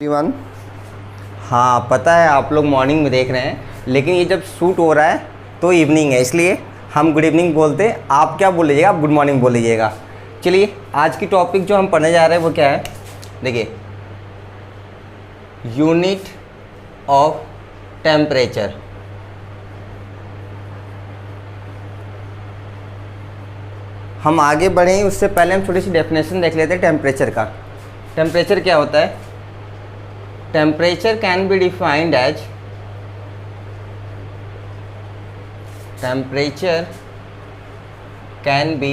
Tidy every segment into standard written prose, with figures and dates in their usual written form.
Everyone, हाँ पता है आप लोग मॉर्निंग में देख रहे हैं, लेकिन ये जब शूट हो रहा है तो इवनिंग है, इसलिए हम गुड इवनिंग बोलते हैं। आप क्या बोल लीजिएगा? आप गुड मॉर्निंग बोल लीजिएगा। चलिए, आज की टॉपिक जो हम पढ़ने जा रहे हैं वो क्या है? देखिए, यूनिट ऑफ टेम्परेचर। हम आगे बढ़ें उससे पहले हम थोड़ी सी डेफिनेशन देख लेते हैं टेम्परेचर का। टेम्परेचर क्या होता है? Temperature can be defined as temperature can be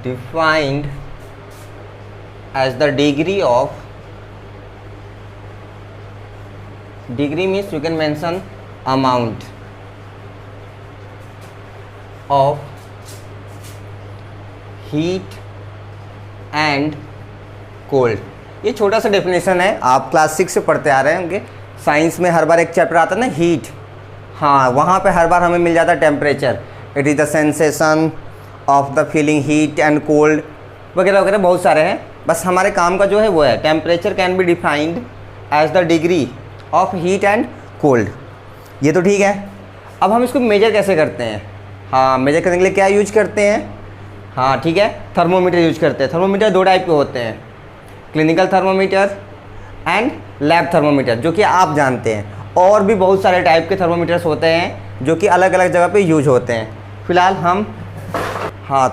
defined as the degree of, degree means you can mention amount of heat and cold। ये छोटा सा डेफिनेशन है, आप क्लास 6 से पढ़ते आ रहे होंगे। साइंस में हर बार एक चैप्टर आता है ना, हीट। हाँ, वहाँ पे हर बार हमें मिल जाता है temperature. It is the sensation of the feeling heat and cold वगैरह वगैरह, बहुत सारे हैं। बस हमारे काम का जो है वो है temperature can be defined as the degree of heat and cold. ये तो ठीक है। अब हम इसको मेजर कैसे करते हैं? हाँ, मेजर करने के लिए क्या यूज करते हैं? हाँ ठीक है, थर्मोमीटर यूज करते हैं। थर्मोमीटर दो टाइप के होते हैं, clinical thermometer and lab thermometer, जो कि आप जानते हैं। और भी बहुत सारे टाइप के थर्मोमीटर्स होते हैं जो कि अलग अलग जगह पे यूज होते हैं। फिलहाल हम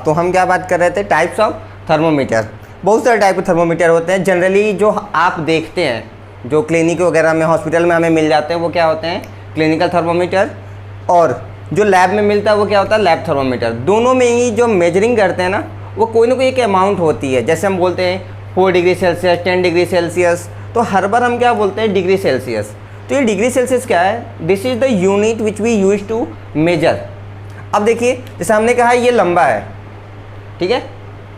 तो हम क्या बात कर रहे थे? Types of thermometer. बहुत सारे टाइप के थर्मोमीटर होते हैं। जनरली जो आप देखते हैं, जो क्लिनिक वगैरह में, हॉस्पिटल में हमें मिल जाते हैं, वो क्या होते हैं? Clinical thermometer. और जो लैब में मिलता है वो क्या होता है? Lab thermometer. दोनों में ही जो मेजरिंग करते हैं ना, वो कोई ना कोई एक अमाउंट होती है। जैसे हम बोलते हैं 4 डिग्री सेल्सियस, 10 डिग्री सेल्सियस, तो हर बार हम क्या बोलते हैं? Degree Celsius. तो ये डिग्री सेल्सियस क्या है? This is the unit which we use to measure. अब देखिए, जैसे हमने कहा ये लंबा है, ठीक है,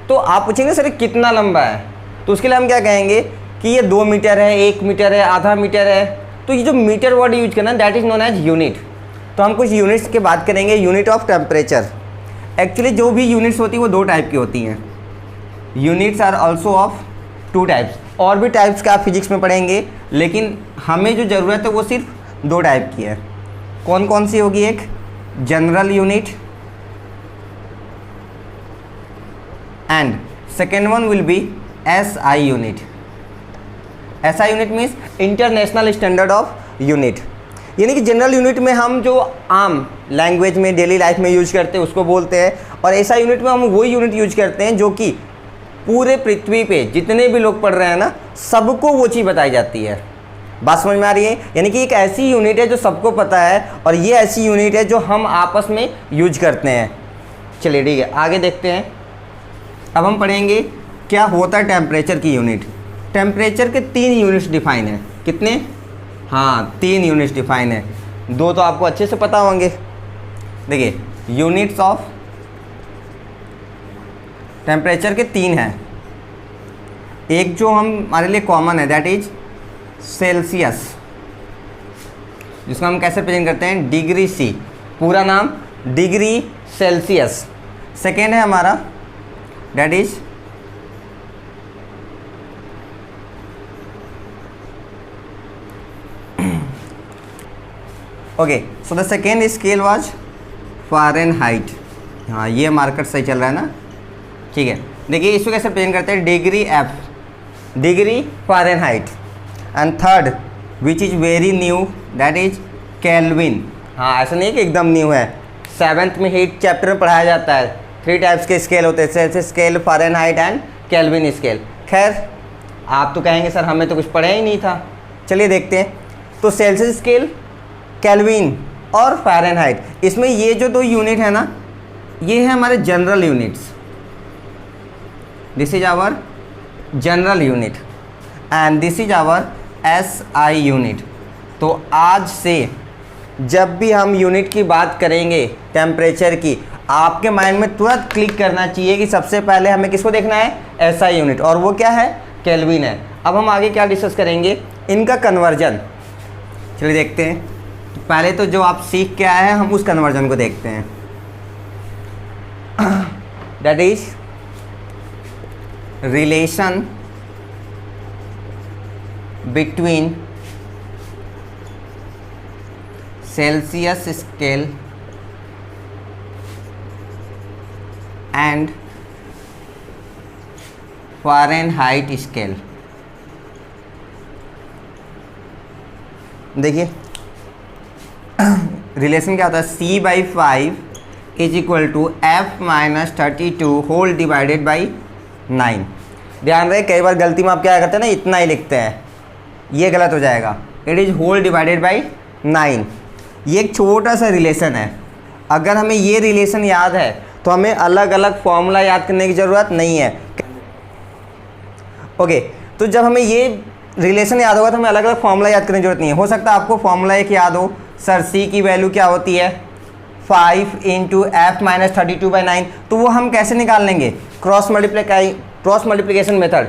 तो आप पूछेंगे सर कितना लंबा है? तो उसके लिए हम क्या कहेंगे कि ये 2 मीटर है, 1 मीटर है, आधा मीटर है। तो ये जो मीटर वर्ड यूज करना, that is known as unit. तो हम कुछ यूनिट्स की बात करेंगे। Unit of temperature. एक्चुअली जो भी यूनिट्स होती है वो 2 टाइप की होती हैं। Units are also of 2 types. और भी टाइप्स का आप फिजिक्स में पढ़ेंगे, लेकिन हमें जो ज़रूरत है वो सिर्फ 2 टाइप की है। कौन कौन सी होगी? एक general unit and second one will be SI unit. SI unit means international standard of unit। यानी कि जनरल यूनिट में हम जो आम लैंग्वेज में डेली लाइफ में यूज करते हैं उसको बोलते हैं, और SI यूनिट में हम वही यूनिट यूज करते हैं जो कि पूरे पृथ्वी पे जितने भी लोग पढ़ रहे हैं ना, सबको वो चीज़ बताई जाती है। बात समझ में आ रही है? यानी कि एक ऐसी यूनिट है जो सबको पता है, और ये ऐसी यूनिट है जो हम आपस में यूज करते हैं। चलिए ठीक है, आगे देखते हैं। अब हम पढ़ेंगे क्या होता है टेम्परेचर की यूनिट। टेम्परेचर के 3 यूनिट्स डिफाइन है। कितने? हाँ, 3 यूनिट्स डिफाइन है। 2 तो आपको अच्छे से पता होंगे। देखिए, यूनिट्स ऑफ टेम्परेचर के 3 हैं। एक जो हमारे लिए कॉमन है, दैट इज सेल्सियस, जिसको हम कैसे प्रेजेंट करते हैं? डिग्री सी, पूरा नाम डिग्री सेल्सियस। सेकेंड है हमारा, that is okay, so the second scale was Fahrenheit। हाँ, ये मार्कर सही चल रहा है ना? ठीक है, देखिए इसको कैसे प्रेजेंट करते हैं? Degree F, degree Fahrenheit. And third which is very new, that is kelvin. हाँ, ऐसा नहीं है कि एकदम न्यू है, 7th में हीट चैप्टर में पढ़ाया जाता है। 3 टाइप्स के स्केल होते हैं, Celsius scale, Fahrenheit and kelvin scale. खैर, आप तो कहेंगे सर हमें तो कुछ पढ़ा ही नहीं था। चलिए देखते हैं। तो सेल्सियस स्केल, केल्विन और फ़ारेनहाइट, इसमें ये जो 2 यूनिट है ना, ये है हमारे general units. This is our general unit and this is our SI unit. तो आज से जब भी हम यूनिट की बात करेंगे टेम्परेचर की, आपके माइंड में तुरंत क्लिक करना चाहिए कि सबसे पहले हमें किसको देखना है? SI यूनिट, और वो क्या है? केल्विन है। अब हम आगे क्या डिस्कस करेंगे? इनका कन्वर्जन। चलिए देखते हैं। तो पहले तो जो आप सीख के आए हैं, हम उस कन्वर्जन को देखते हैं। That is relation between Celsius scale and Fahrenheit scale। देखिए रिलेशन क्या होता है, C/5 is equal to F-32 whole divided by 9। ध्यान रहे कई बार गलती में आप क्या करते हैं ना, इतना ही लिखते हैं, ये गलत हो जाएगा। It is whole divided by 9। ये एक छोटा सा रिलेशन है। अगर हमें ये रिलेशन याद है तो हमें अलग अलग फॉर्मूला याद करने की ज़रूरत नहीं है। ओके, तो जब हमें ये रिलेशन याद होगा तो हमें अलग अलग फॉर्मूला याद करने की जरूरत नहीं है। हो सकता है आपको फॉर्मूला एक याद हो, सर C की वैल्यू क्या होती है 5 × F-32/9, तो वो हम कैसे निकाल लेंगे, क्रॉस मल्टीप्लिकेशन मेथड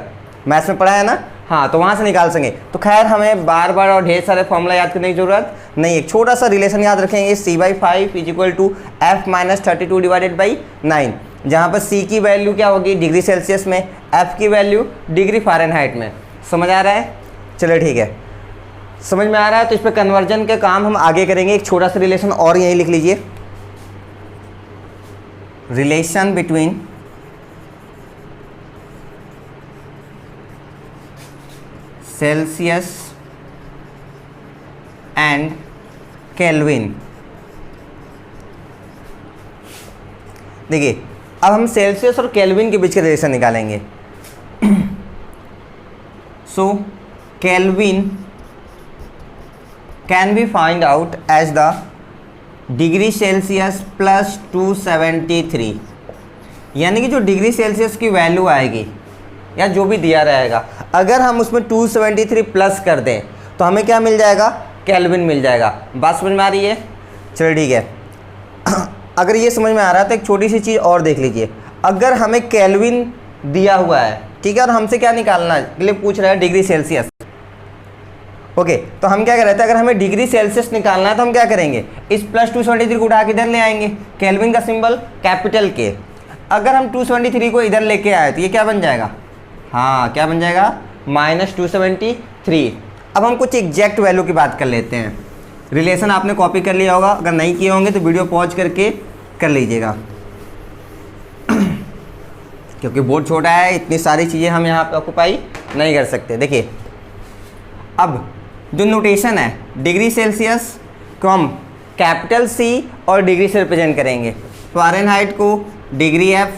मैथ्स में पढ़ा है ना, हाँ, तो वहाँ से निकाल सकेंगे। तो खैर हमें बार बार और ढेर सारे फॉर्मूला याद करने की ज़रूरत नहीं, एक छोटा सा रिलेशन याद रखेंगे, C/5 is equal to F-32 divided by 9, जहाँ पर C की वैल्यू क्या होगी डिग्री सेल्सियस में, F की वैल्यू डिग्री फ़ारेनहाइट में। समझ आ रहा है? चलो ठीक है, समझ में आ रहा है। तो इस पर कन्वर्जन के काम हम आगे करेंगे। एक छोटा सा रिलेशन और यहीं लिख लीजिए, relation between Celsius and kelvin. देखिए अब हम सेल्सियस और केल्विन के बीच का रिलेशन निकालेंगे। So Kelvin can be find out as the degree Celsius plus 273, यानी कि जो डिग्री सेल्सियस की वैल्यू आएगी या जो भी दिया रहेगा, अगर हम उसमें 273 प्लस कर दें तो हमें क्या मिल जाएगा, केल्विन मिल जाएगा। बात समझ में आ रही है? चलो ठीक है। अगर ये समझ में आ रहा है तो एक छोटी सी चीज़ और देख लीजिए। अगर हमें केल्विन दिया हुआ है, ठीक है, और हमसे क्या निकालना है, के लिए पूछ रहा है डिग्री सेल्सियस। ओके, तो हम क्या कर रहे थे, अगर हमें डिग्री सेल्सियस निकालना है तो हम क्या करेंगे, इस प्लस 273 को उठा के इधर ले आएंगे, केल्विन का सिंबल कैपिटल के। अगर हम 273 को इधर लेके आए तो ये क्या बन जाएगा, हाँ क्या बन जाएगा, -273। अब हम कुछ एग्जैक्ट वैल्यू की बात कर लेते हैं। रिलेशन आपने कॉपी कर लिया होगा, अगर नहीं किए होंगे तो वीडियो पॉज करके कर लीजिएगा, क्योंकि बोर्ड छोटा है, इतनी सारी चीज़ें हम यहाँ पे ऑक्यूपाई नहीं कर सकते। देखिए अब जो नोटेशन है, डिग्री सेल्सियस को हम कैपिटल C और डिग्री से रिप्रेजेंट करेंगे, फ़ारेनहाइट को डिग्री F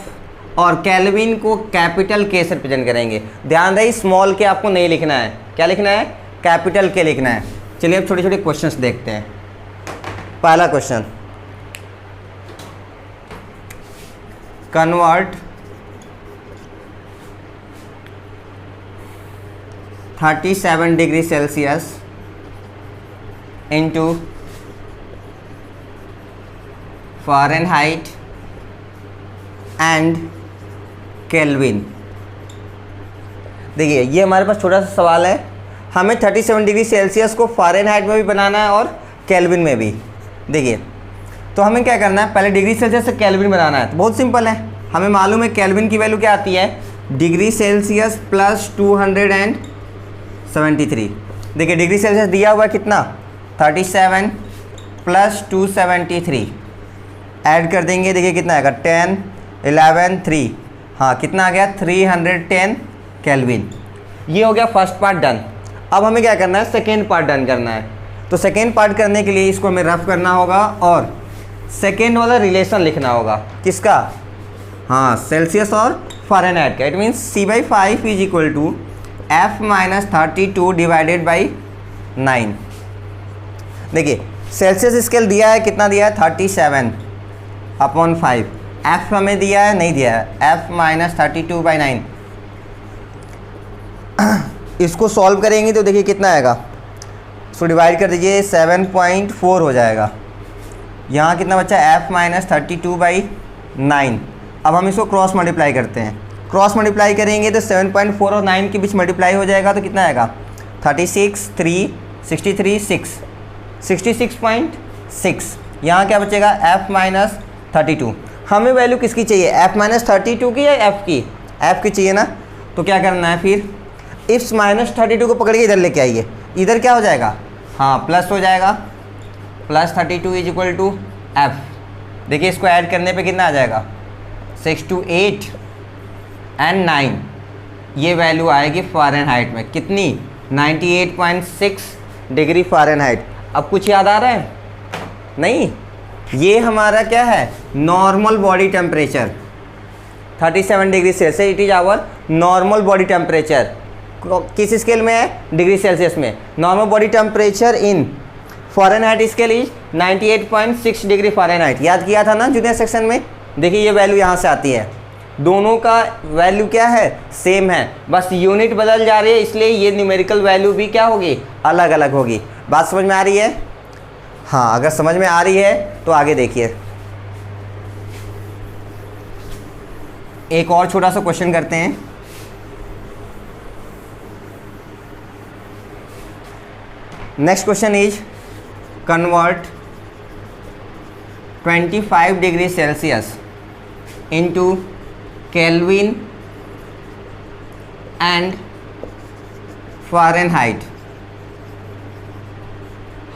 और केल्विन को कैपिटल K से रिप्रेजेंट करेंगे। ध्यान रहे स्मॉल के आपको नहीं लिखना है, क्या लिखना है, कैपिटल K लिखना है। चलिए अब छोटे छोटे क्वेश्चंस देखते हैं। पहला question, convert 37 degree Celsius into Fahrenheit and kelvin. देखिए ये हमारे पास छोटा सा सवाल है, हमें 37 डिग्री सेल्सियस को फ़ारेनहाइट में भी बनाना है और केल्विन में भी। देखिए तो हमें क्या करना है, पहले डिग्री सेल्सियस से केल्विन बनाना है। तो बहुत सिंपल है, हमें मालूम है केल्विन की वैल्यू क्या आती है, डिग्री सेल्सियस प्लस 273। देखिए डिग्री सेल्सियस दिया हुआ है कितना, 37 प्लस 273, ऐड कर देंगे, देखिए कितना आएगा, 10 11 3, हाँ कितना आ गया, 310 केल्विन। ये हो गया फर्स्ट पार्ट डन। अब हमें क्या करना है, सेकेंड पार्ट डन करना है। तो सेकेंड पार्ट करने के लिए इसको हमें रफ करना होगा और सेकेंड वाला रिलेशन लिखना होगा, किसका, हाँ सेल्सियस और फ़ारेनहाइट का। It means C/5 is equal to F-32 divided by 9। देखिए सेल्सियस स्केल दिया है, कितना दिया है, 37/5। F हमें दिया है, नहीं दिया है, F-32/9। इसको सॉल्व करेंगे तो देखिए कितना आएगा, इसको डिवाइड कर दीजिए, 7.4 हो जाएगा। यहाँ कितना बचा, F-32/9। अब हम इसको क्रॉस मल्टीप्लाई करते हैं, क्रॉस मल्टीप्लाई करेंगे तो 7.4 और 9 के बीच मल्टीप्लाई हो जाएगा तो कितना आएगा, 36 3 63 6 66.6। यहाँ क्या बचेगा, F-32। हमें वैल्यू किसकी चाहिए, F-32 की या F की, F की चाहिए ना। तो क्या करना है फिर, इस -32 को पकड़ के इधर लेके आइए, इधर क्या हो जाएगा, हाँ प्लस हो जाएगा, +32 इज इक्वल टू एफ। देखिए इसको ऐड करने पे कितना आ जाएगा, 6 to 8 and 9, ये वैल्यू आएगी फ़ारेनहाइट में कितनी, 98.6 डिग्री फ़ारेनहाइट। अब कुछ याद आ रहा है, नहीं, ये हमारा क्या है, normal body temperature 37 degree Celsius, it is our normal body temperature. किस स्केल में है, डिग्री सेल्सियस में। Normal body temperature in Fahrenheit scale is 98.6 degree Fahrenheit. याद किया था ना जूनियर सेक्शन में। देखिए ये वैल्यू यहाँ से आती है, दोनों का वैल्यू क्या है, सेम है, बस यूनिट बदल जा रही है, इसलिए ये न्यूमेरिकल वैल्यू भी क्या होगी, अलग अलग होगी। बात समझ में आ रही है, हाँ अगर समझ में आ रही है तो आगे देखिए। एक और छोटा सा क्वेश्चन करते हैं। Next question is convert 25 degree Celsius into kelvin and Fahrenheit.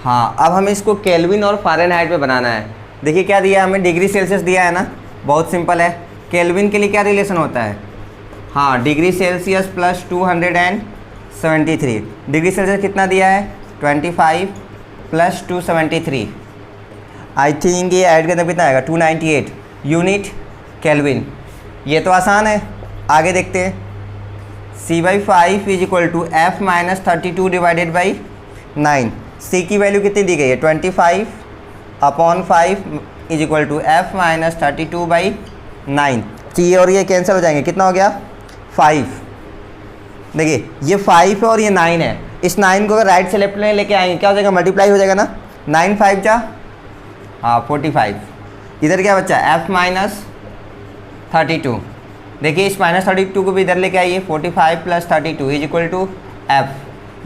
हाँ अब हमें इसको केल्विन और फ़ारेनहाइट में बनाना है। देखिए क्या दिया है हमें, डिग्री सेल्सियस दिया है ना, बहुत सिंपल है। केल्विन के लिए क्या रिलेशन होता है, हाँ degree Celsius plus 273। Degree Celsius कितना दिया है, 25 प्लस 273, आई थिंक ये ऐड करने कितना आएगा, 298 यूनिट केल्विन। ये तो आसान है, आगे देखते हैं। C/5 is equal to F - 32 divided by 9। C की वैल्यू कितनी दी गई है, 25/5 is equal to F - 32 by 9। ये और ये कैंसिल हो जाएंगे, कितना हो गया, 5। देखिए ये 5 है और ये 9 है, इस 9 को अगर राइट से लेफ्ट में लेके आएंगे क्या हो जाएगा, मल्टीप्लाई हो जाएगा ना, 9 5 जा, हाँ 45। इधर क्या बच्चा, F - 32। देखिए इस -32 को भी इधर लेके आइए, 45 plus 32 is equal to F।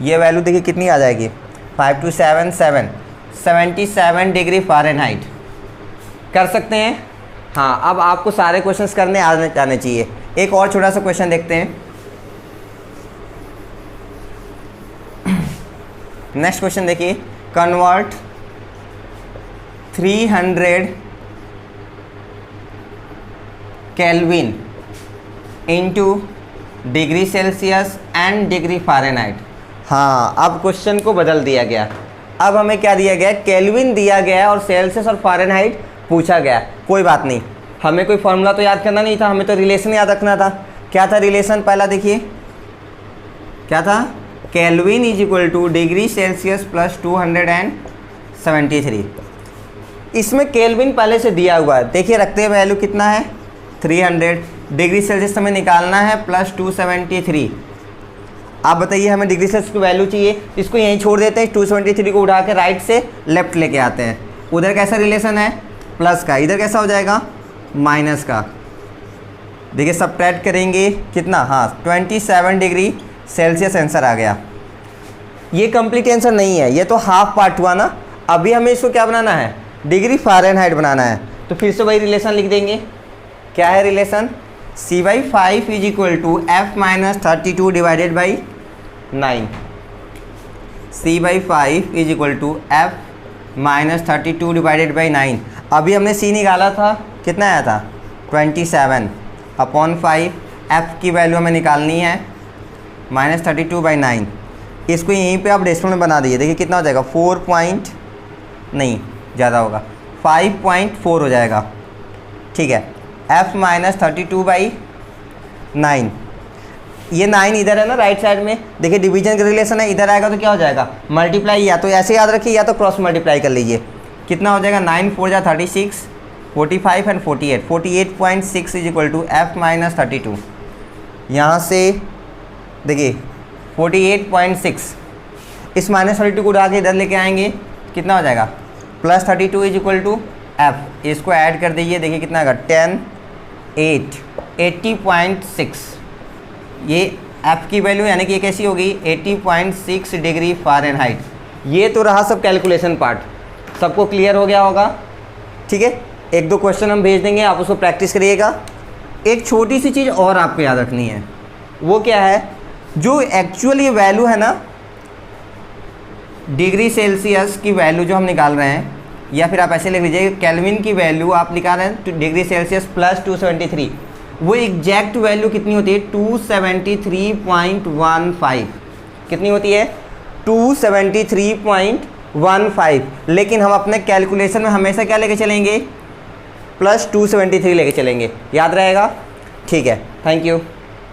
ये वैल्यू देखिए कितनी आ जाएगी, 5 2 7 7, 77 डिग्री फ़ारेनहाइट। कर सकते हैं, हाँ अब आपको सारे क्वेश्चंस करने आने चाहिए। एक और छोटा सा क्वेश्चन देखते हैं। नेक्स्ट क्वेश्चन देखिए, convert 300 kelvin into degree Celsius and degree Fahrenheit. हाँ अब क्वेश्चन को बदल दिया गया, अब हमें क्या दिया गया, केल्विन दिया गया और सेल्सियस और फ़ारेनहाइट पूछा गया। कोई बात नहीं, हमें कोई फॉर्मूला तो याद करना नहीं था, हमें तो रिलेशन याद रखना था। क्या था रिलेशन, पहला देखिए क्या था, kelvin is equal two degree Celsius plus 273। इसमें केल्विन पहले से दिया हुआ है, देखिए रखते हैं वैल्यू कितना है, 300। डिग्री सेल्सियस हमें निकालना है प्लस 273। आप बताइए हमें डिग्री सेल्सियस की वैल्यू चाहिए, इसको यहीं छोड़ देते हैं, 273 को उठा के राइट से लेफ्ट लेके आते हैं। उधर कैसा रिलेशन है, प्लस का, इधर कैसा हो जाएगा, माइनस का। देखिए सबट्रैक्ट करेंगे कितना, हाँ 27 डिग्री सेल्सियस आंसर आ गया। ये कंप्लीट आंसर नहीं है, ये तो हाफ पार्ट हुआ ना। अभी हमें इसको क्या बनाना है, डिग्री फ़ारेनहाइट बनाना है। तो फिर से वही रिलेशन लिख देंगे, क्या है relation, C/5 is equal to F - 32 divided by 9। C/5 is equal to F - 32 divided by 9। अभी हमने C निकाला था, कितना आया था, 27/5। F की वैल्यू हमें निकालनी है -32/9। इसको यहीं पे आप डेसिमल में बना दीजिए, देखिए कितना हो जाएगा, 4 पॉइंट नहीं ज़्यादा होगा, 5.4 हो जाएगा। ठीक है, F - 32/9। ये 9 इधर है ना राइट साइड में, देखिए डिवीजन का रिलेशन है, इधर आएगा तो क्या हो जाएगा, मल्टीप्लाई, या तो ऐसे याद रखिए या तो क्रॉस मल्टीप्लाई कर लीजिए। कितना हो जाएगा, 9 4 जा 36, 45 and 48, 48.6 is equal to F - 32। यहाँ से देखिए 48.6, इस -32 को उठा के इधर लेके आएंगे, कितना हो जाएगा, plus 32 is equal to F। इसको ऐड कर दीजिए, देखिए कितना आएगा, 10 8 80.6। ये F की वैल्यू यानी कि ये कैसी होगी, 80.6 डिग्री फ़ारेनहाइट। ये तो रहा सब कैलकुलेशन पार्ट, सबको क्लियर हो गया होगा। ठीक है, एक दो क्वेश्चन हम भेज देंगे, आप उसको प्रैक्टिस करिएगा। एक छोटी सी चीज़ और आपको याद रखनी है, वो क्या है, जो एक्चुअल ये वैल्यू है ना डिग्री सेल्सियस की वैल्यू जो हम निकाल रहे हैं, या फिर आप ऐसे लिख लीजिए केल्विन की वैल्यू आप निकाल रहे हैं डिग्री सेल्सियस प्लस 273, वो एग्जैक्ट वैल्यू कितनी होती है 273.15 कितनी होती है 273.15। लेकिन हम अपने कैलकुलेशन में हमेशा क्या लेके चलेंगे +273 लेके चलेंगे, याद रहेगा। ठीक है, थैंक यू।